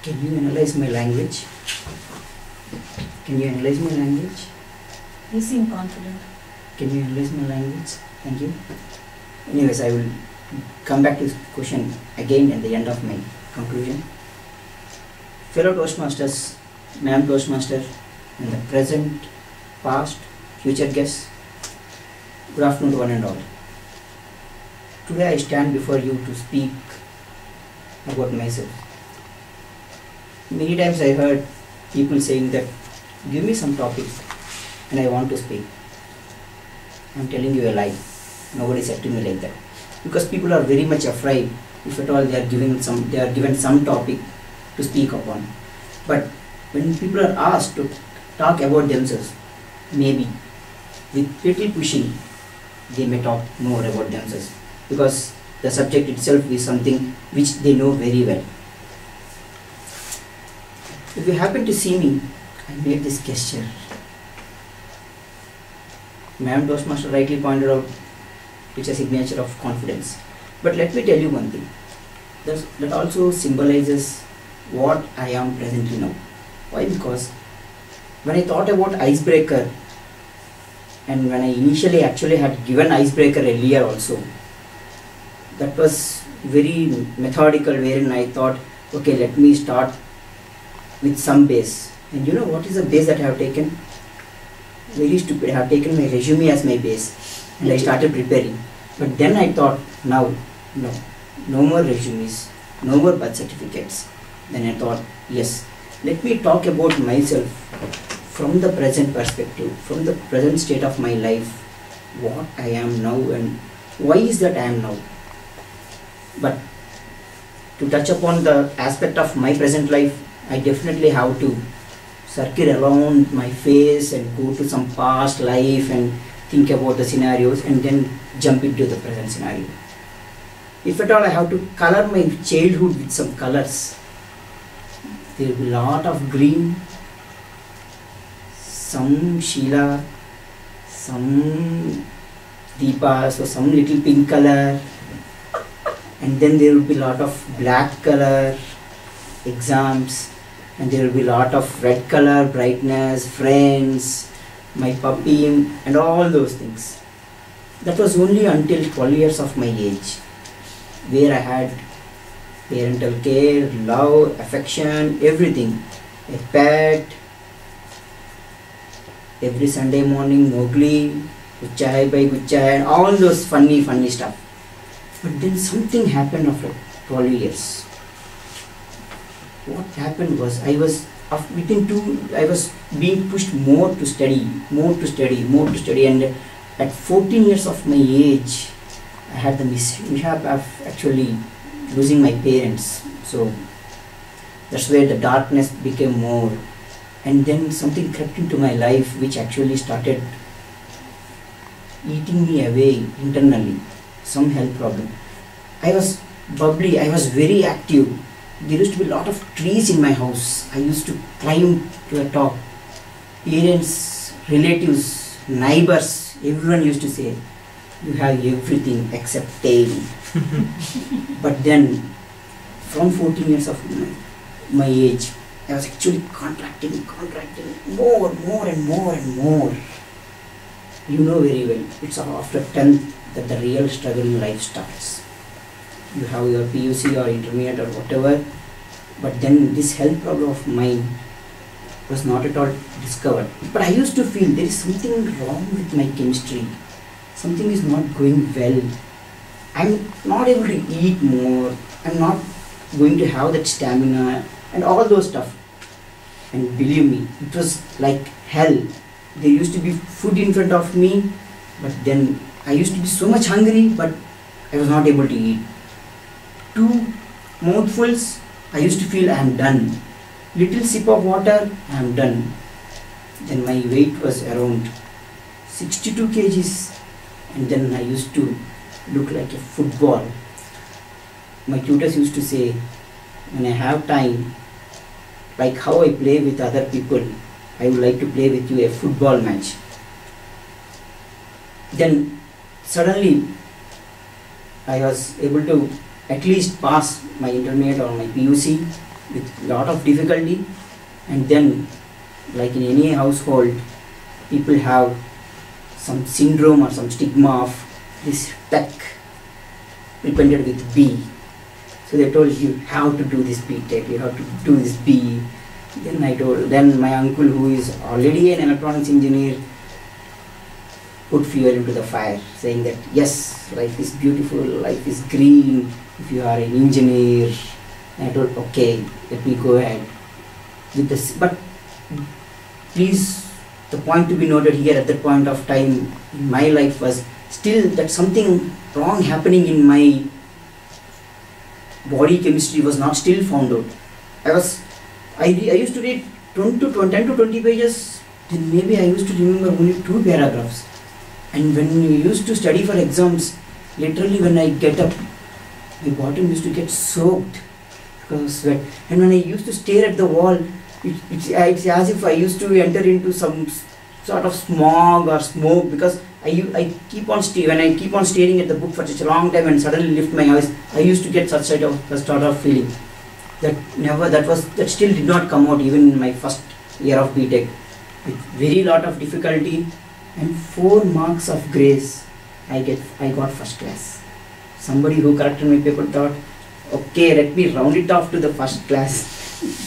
Can you analyze my language? Can you analyze my language? You seem confident. Can you analyze my language? Thank you. Anyways, I will come back to this question again at the end of my conclusion. Fellow Toastmasters, Ma'am Toastmaster, and the present, past, future guests, good afternoon to one and all. Today I stand before you to speak about myself. Many times I heard people saying that, give me some topic and I want to speak. I'm telling you a lie. Nobody said to me like that. Because people are very much afraid if at all they are given some topic to speak upon. But when people are asked to talk about themselves, maybe with little pushing, they may talk more about themselves. Because the subject itself is something which they know very well. If you happen to see me, I made this gesture. Ma'am Toastmaster rightly pointed out it's a signature of confidence. But let me tell you one thing. That also symbolizes what I am presently now. Why? Because when I thought about Icebreaker, and when I initially actually had given Icebreaker earlier also, that was very methodical, wherein I thought, okay, let me start with some base. And you know what is the base that I have taken? Very stupid. I have taken my resume as my base and I started preparing. But then I thought, now, no more resumes, no more birth certificates. Then I thought, yes, let me talk about myself from the present perspective, from the present state of my life, what I am now and why is that I am now. But to touch upon the aspect of my present life, I definitely have to circle around my face and go to some past life and think about the scenarios and then jump into the present scenario. If at all I have to color my childhood with some colors, there will be a lot of green, some Sheila, some Deepa, so some little pink color, and then there will be a lot of black color, exams, and there will be a lot of red color, brightness, friends, my puppy, and all those things. That was only until 12 years of my age, where I had parental care, love, affection, everything. A pet, every Sunday morning, Mowgli, good chai by good chai, and all those funny stuff. But then something happened after 12 years. What happened was, I was being pushed more to study, and at 14 years of my age, I had the mishap of actually losing my parents. So that's where the darkness became more. And then something crept into my life which actually started eating me away internally. Some health problem. I was bubbly, I was very active. There used to be a lot of trees in my house. I used to climb to the top. Parents, relatives, neighbors, everyone used to say, you have everything except tail. But then, from 14 years of my age, I was actually contracting more and more. You know very well, it's after 10th that the real struggle in life starts. You have your PUC or intermediate or whatever, but then this health problem of mine was not at all discovered. But I used to feel there is something wrong with my chemistry. Something is not going well. I'm not able to eat more. I'm not going to have that stamina and all those stuff. And believe me, it was like hell. There used to be food in front of me, but then I used to be so much hungry, but I was not able to eat. 2 mouthfuls, I used to feel I am done. Little sip of water, I am done. Then my weight was around 62 kgs, and then I used to look like a football. My tutors used to say, when I have time, like how I play with other people, I would like to play with you a football match. Then suddenly I was able to at least pass my intermediate or my PUC, with lot of difficulty, and then like in any household people have some syndrome or some stigma of this tech prepared with B. So they told you have to do this B tech, you have to do this B. Then my uncle, who is already an electronics engineer, put fuel into the fire, saying that yes, life is beautiful, life is green if you are an engineer. And I told, okay, let me go ahead with this. But please, the point to be noted here at that point of time in my life was still that something wrong happening in my body chemistry was not still found out. I used to read 10 to 20 pages, then maybe I used to remember only 2 paragraphs. And when you used to study for exams, literally when I get up, my bottom used to get soaked because of sweat. And when I used to stare at the wall, it's as if I used to enter into some sort of smog or smoke, because I keep on when I keep on staring at the book for such a long time and suddenly lift my eyes, I used to get such sort of feeling. That still did not come out even in my first year of BTech. With very lot of difficulty and 4 marks of grace, I got first class. Somebody who corrected my paper thought, okay, let me round it off to the first class.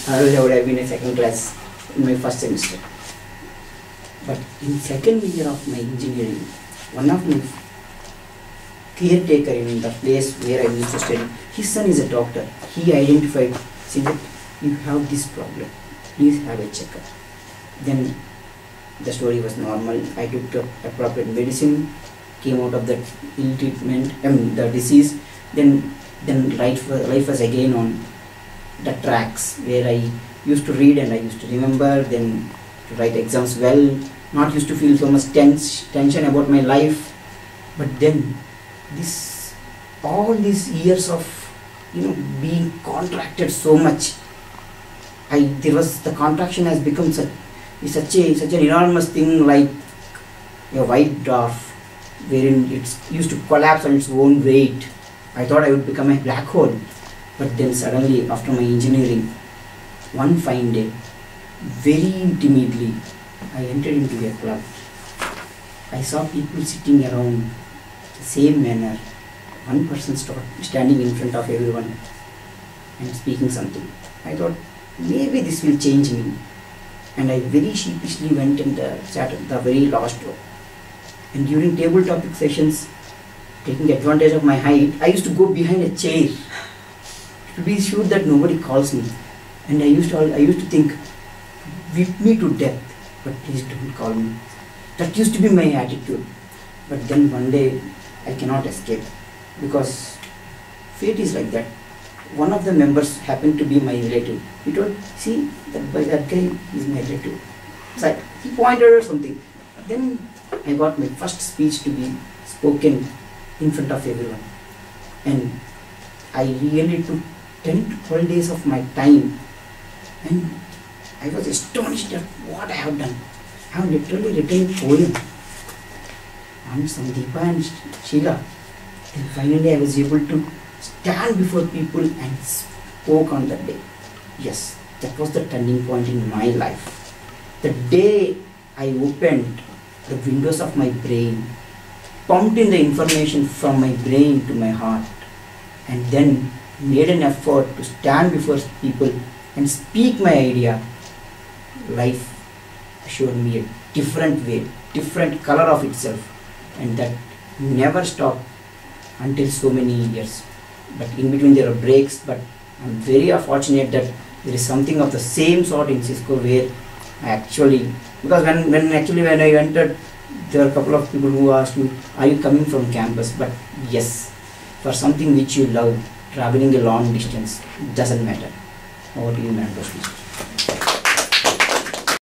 Otherwise I would have been a second class in my first semester. But in second year of my engineering, one of my caretaker in the place where I used to study, his son is a doctor. He identified, said that you have this problem, please have a checkup. Then the story was normal. I took the appropriate medicine, came out of that ill treatment, the disease. Then life was again on the tracks where I used to read and I used to remember, then to write exams well, not used to feel so much tension about my life. But then all these years of being contracted so much, the contraction has become such an enormous thing, like a white dwarf wherein it used to collapse on its own weight. I thought I would become a black hole. But then suddenly, after my engineering, one fine day, very timidly, I entered into a club. I saw people sitting around the same manner. One person standing in front of everyone and speaking something. I thought, maybe this will change me. And I very sheepishly went and sat at the very last row. And during table topic sessions, taking advantage of my height, I used to go behind a chair to be sure that nobody calls me. And I used to think, whip me to death, but please don't call me. That used to be my attitude. But then one day I cannot escape, because fate is like that. One of the members happened to be my relative. He told, see, that guy is my relative. So he pointed at something. Then I got my first speech to be spoken in front of everyone. And I really took 10 to 12 days of my time. And I was astonished at what I have done. I have literally written a poem on Sandeepa and Sheila. And finally I was able to stand before people and spoke on that day. Yes, that was the turning point in my life. The day I opened the windows of my brain, pumped in the information from my brain to my heart, and then made an effort to stand before people and speak my idea, life showed me a different way, different color of itself, and that never stopped until so many years. But in between there are breaks, but I'm very fortunate that there is something of the same sort in Cisco, where I actually, because when I entered, there were a couple of people who asked me, are you coming from campus? But yes, for something which you love, traveling a long distance, doesn't matter. Over to you, man.